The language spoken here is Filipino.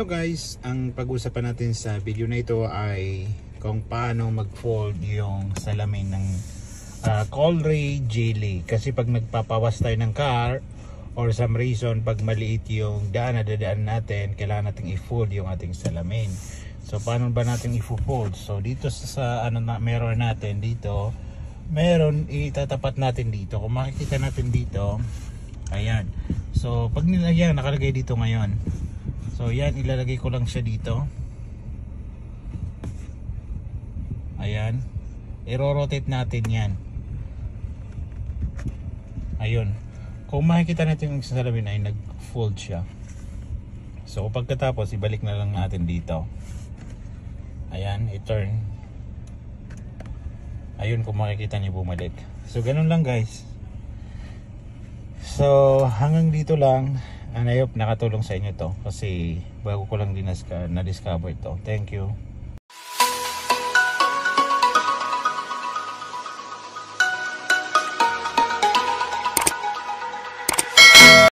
Hello guys, ang pag-usapan natin sa video na ito ay kung paano mag-fold yung salamin ng Colray Jelly. Kasi pag nagpapawas tayo ng car or some reason, pag maliit yung daan na dadaan natin, kailangan natin i-fold yung ating salamin. So paano ba natin i-fold? So dito sa ano na meron natin dito, meron itatapat natin dito. Kung makikita natin dito, ayan. So pag nilagyan, nakalagay dito ngayon. So yan, ilalagay ko lang siya dito. Ayan. I-rotate natin yan. Ayun. Kung makikita natin yung salamin ay nag-fold siya. So pagkatapos, ibalik na lang natin dito. Ayan, i-turn. Ayun, kung makikita niyo bumalik. So ganun lang guys. So hanggang dito lang. And I hope nakatulong sa inyo to kasi bago ko lang din na-discover ito. Thank you.